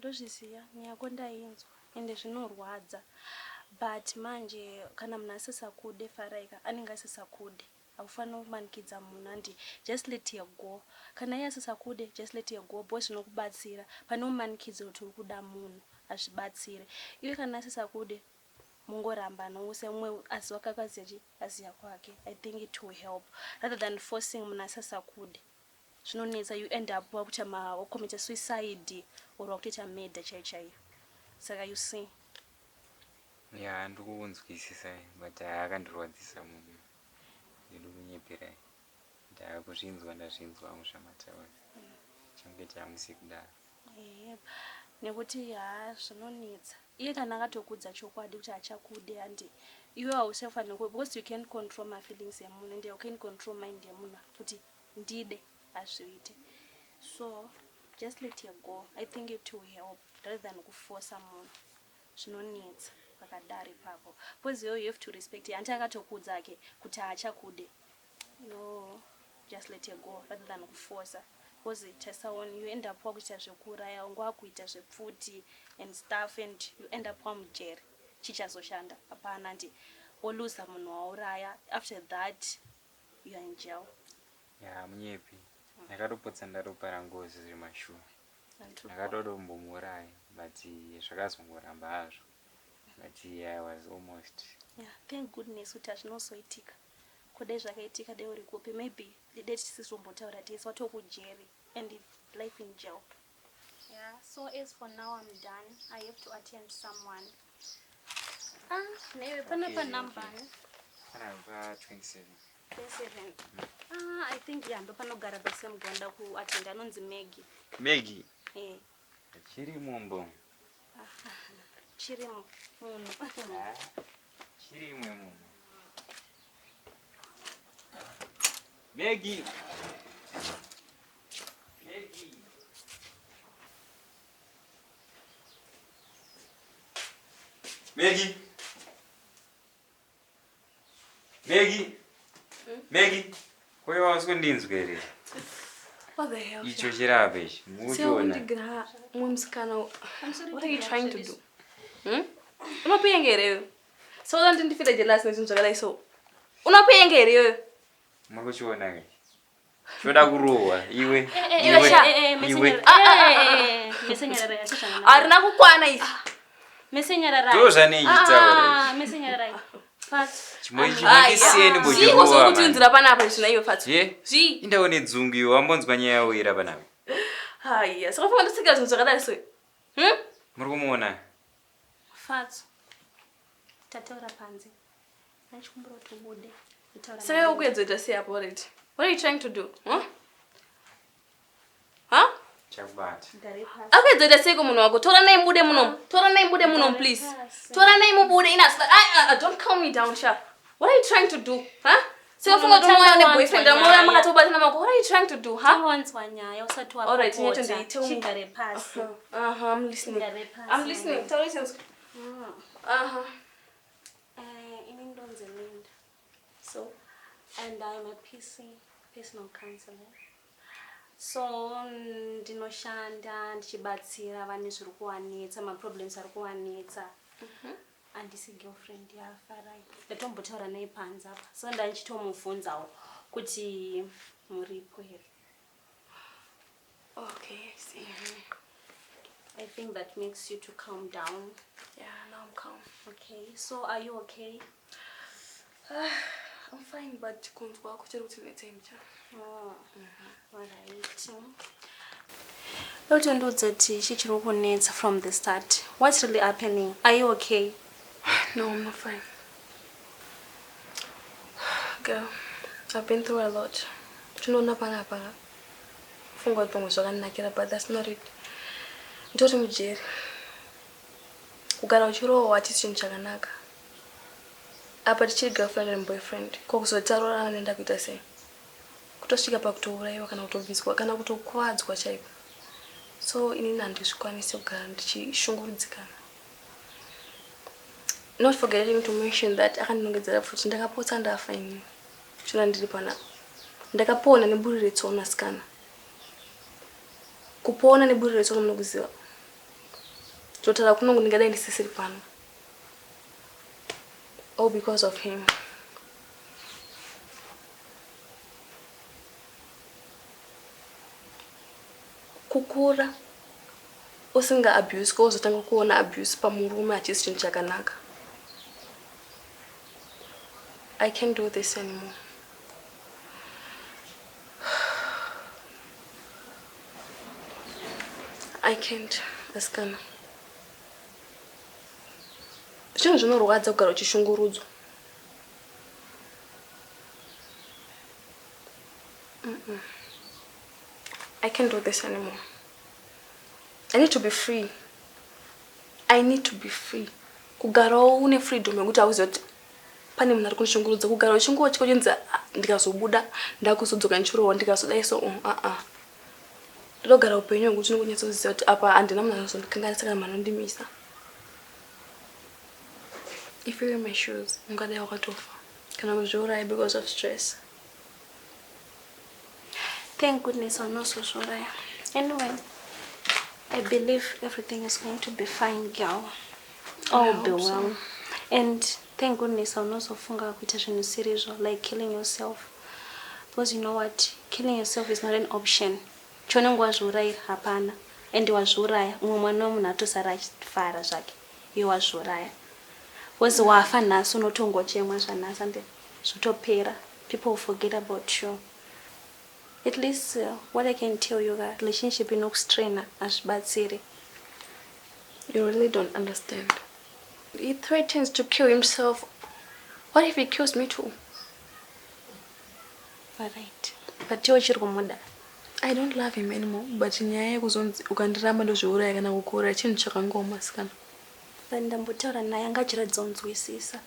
ndozviziya nyako ndainzwa ende zvinorwadza but manje kana munhu asisakude faraika anenge asisakude aufanira kumanikidza munhu andi just let her go kana iye asisakude just let her go because zvinokubatsira pane umanikidza kuti uri kuda munhu azvibatsire iwe kana asisakude mungoramba nouse umwe aziwa kakaziyachi aziya kwake. I think it will help rather than forcing munhu asisakude zvinonetsa you end up wakuita wacommit suicide or wakuita murder chaiyo saka you see ya ndikukunzwisisa but akandirwadzisa munhu ndikunyepera ndakuzvinzwa ndazvinzwa mushamataura change chamusi kudaro nekuti zvinonetsa iye kana akatokudza chokwadi kuti achakude andi iwe hausafanira because you can control my feelings yemunhu and you can control mind yemunhu kuti ndide azviite so just let her go. I think it will help rather than kuforce munhu zvinonetsa pakadari papo because you have to respect her anti akatokudza ke kuti achakude no just let her go rather than kuforce because tasaona you end up wakuita zvekuraya ngwakuita zvepfuti and stuff and you end up wamujeri chichazoshanda hapana ndi woluza munhu wauraya after that you are in jail. Ya munyepi ndakatopotsa ndaropara ngozi zviri mashuwa ndakatodombomuraya but zvakazongoramba hazvo but I was almost thank goodness kuti hazvinozoitika kudai zvakaitika dai uri kupi maybe dai tisizombotaura tese watokujeri and life in jail. So as for now I'm done. I have to attend someone. Newe panapa number panapa 27. I think ndo panogara bese muganda ku attend anonzi Maggie chiri mumbo chiri munhu chiri munhu Maggie Koyo wasikundinzwa here. What the hell? Icho chirabe ichi. Muchiona. What are you trying to do? Unopengere. So don't ndifira jealous nezvinhu zvakadai so. Unopengere. Mukuchiona ke. Choda kurowa iwe. Mesenyara yachishana. Arina kukwana izvi. Mesenyara. Tozane ichitaura. Mesenyara. Chimoichimukiseni bojuwa. Siko kutunzira panapa zvina iwe fatso. Zvi. Indaone dzungu iwe wambonzwa nyaya yawo ira panapa. Haiya, saka funa ndisika zvinhu zvakadai so. Muri kumuona? Fatso. Tataura panze. Nachikumbura kuti ubude. Saka ukuedzoita sei apo already? What are you trying to do? Chakubata. Akuedzoita sei kumunhu wako? Tora nei mubude muno. Tora nei mubude muno please. Tora nei mubude ina don't calm me down sha. What are you trying to do? So ufunga kuti moyo ne boyfriend amora makatobatana mako. What are you trying to do? Tawanzwa nyaya usati wapota. Alright, nyacho ndiite chigare pasi. I'm listening. I'm listening. Tell me. Ini ndonze Linda. So and I'm a personal counselor. So ndinoshanda ndichibatsira vane zviri kuwanetsa ma-problems ari kuwanetsa handisi girlfriend yafarai ndatombotaura naye panze apa so ndandichitomubvunzawo kuti muripo here. Okay, I see. I think that makes you to calm down. Yeah, now I'm calm. Okay, so are you okay? I'm fine, but kunzwa kuchiri kuti netsemcha. Alright. Lotondoudza kuti chichiri kunetsa from the start. What's really happening? Are you okay? No, I'm not fine. Girl, I've been through a lot. Chinoona panapa. Funga kuti pamwe zvakanakira, but that's not it. Ndori mujeri. Kugara uchirohwa hachisi chinhu chakanaka. Apa tichiri girlfriend and boyfriend. Kokuzotaurana nenda kuita sei? Kutosvika pakutouraiwa kana kutobviswa kana kutokuvadzwa chaiko. So inini handizvikwanisi kugara ndichishungurudzikana. Not forgetting to mention that akandinongedzera futi ndakapotsa ndafa inini. Chona ndiri panapa. Ndakapona neburi retsono asikana. Kupona neburi retsono munokuziva. Totala kuno ndingadai ndisisiri pano. All because of him. Kukura usinga abuse ko uzotanga kuona abuse pamurume achisi chinhu chakanaka. I can't do this anymore. I can't, asikana. Chinhu zvinorwadza kugara uchishungurudzwa. I can't do this anymore. I need to be free. I need to be free. Kugarawo une freedom yekuti auzive kuti pane munhu ari kunishungurudza. Kugara uchingochi kuchinzi ndikazobuda ndakuzodzoka ndichirohwa ndikazodai so ndinogara upenyu hwangu ndinonyatsoziva kuti apa handina munhu anozondikanganisa kana munhu anondimisa. If you're in my shoes, ungadai wakatofa kana kuzviuraya because of stress. Thank goodness I'm not so sure. Anyway, I believe everything is going to be fine, girl. All will be well. And thank goodness I'm not so funga kuita zvinhu serious like killing yourself. Because you know what? Killing yourself is not an option. Chonengo wazviuraya hapana. And wazviuraya umwe mwana wemunhu atosara achifara zvake. Iwe wazviuraya. Because wafa nhasi unotongochemwa zvanhasi and zvotopera. People will forget about you. At least what I can tell you that relationship inokustraina azvibatsiri. You really don't understand. He threatens to kill himself. What if he kills me too? Alright. But you uchiri kumuda. I don't love him anymore. But nyaya yekuzonzi ukandiramba ndozviuraya kana kukuuraya chinhu chakangoma asikana. But ndambotaura naye angachiratidza kunzwisisa.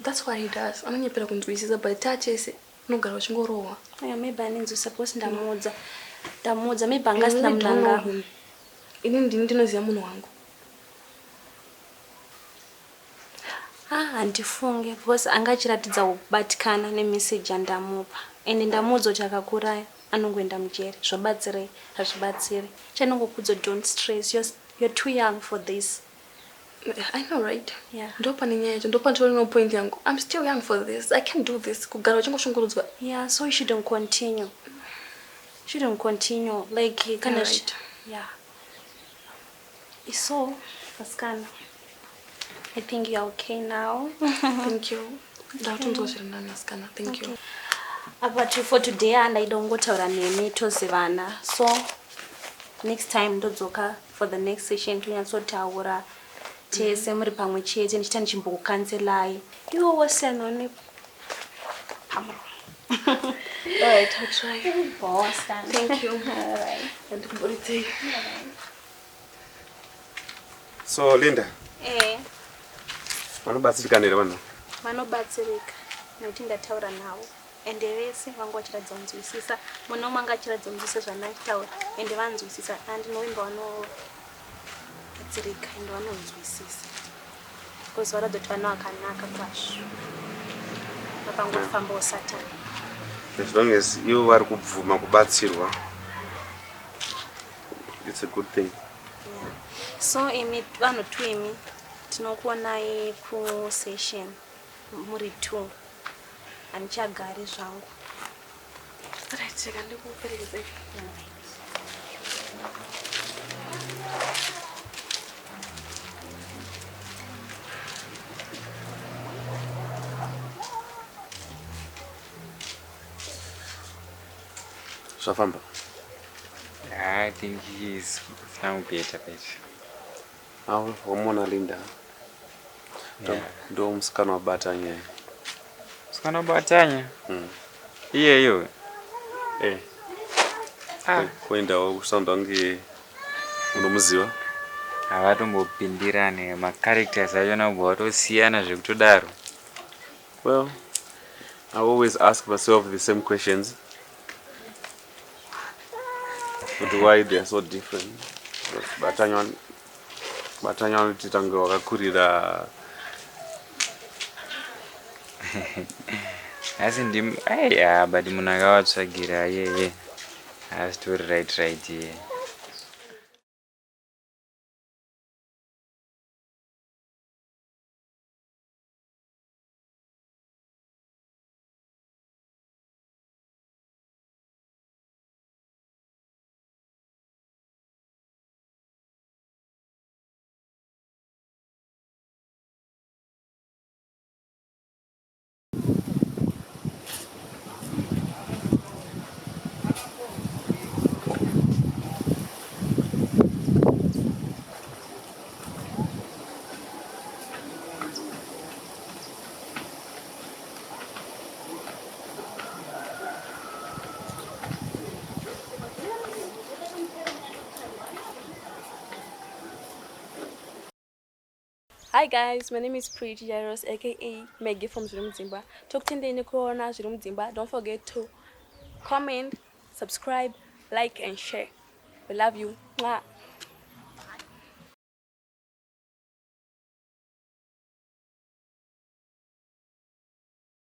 That's what he does. Anonyepera kunzwisisa but tachese unogara uchingorohwa. Yeah, maybe aninzwisisa because ndamuudza maybe angasina mudanga. Ini ndinoziva munhu wangu. Handifunge because angachiratidza kubatikana nemessage yandamupa. And ndamuudza kuti akakuraya anongoenda mujeri. Zvobatsirei? Hazvibatsiri. Chanongokudza don't stress. You're too young for this. I know, right? Yeah. No point yangu. I'm still young for this. I can't do this. Kugara uchingoshungurudzwa. Yeah, so you shouldn't continue. Like you kind of right. Yeah. So, Askana, I think you're okay now. Thank you. Thank you. But for today, and I don't go to Ranemi to Zivana. So, next time, ndodzoka for the next session, tinyatsotawura tese muri pamwe chete ndichita ndichimbokukanzelai. Iwo wasenone pamwe. Alright, I'll try. Boss, thank you. Alright. And kumbulitei. So, Linda. Vanobatsirika ndere vanhu. Vanobatsirika. Nekuti ndataura navo. Ende vese vangu vachiratidza kunzwisisa. Munhu umwe angachiratidza kunzwisisa zvandataura. Ende vanzwisisa. Andinoimba vanobatsirika ende vanonzwisisa. Because varatidza kuti vana vakanaka kwazvo. Vapangofambawo Satani. As long as you vari kubvuma kubatsirwa, it's a good thing. Yeah. So imi vanhu tu imi tinokuonai kusession muri 2 anichagari zvangu. Alright, cheka ndikuperekedze. Zvafamba? I think he's now better. Wamona Linda? Ndo musikana wabatanya. Musikana wabatanya? Iyeyo? Kuendawo kusanda wange unomuziva? Havatombopindirane macharacters achona kubva vatosiyana zvekutodaro. Well, I always ask myself the same questions. But why they are so different? Batanya vanotitanga wakakurira. Asi but munhu akavatsvagira yeye. Asi tori right here. Hi guys, my name is Pretty Jairus, aka Maggie from Zviri Mudzimba. Talk to the corner Zviri Mudzimba. Don't forget to comment, subscribe, like, and share. We love you. Mwah.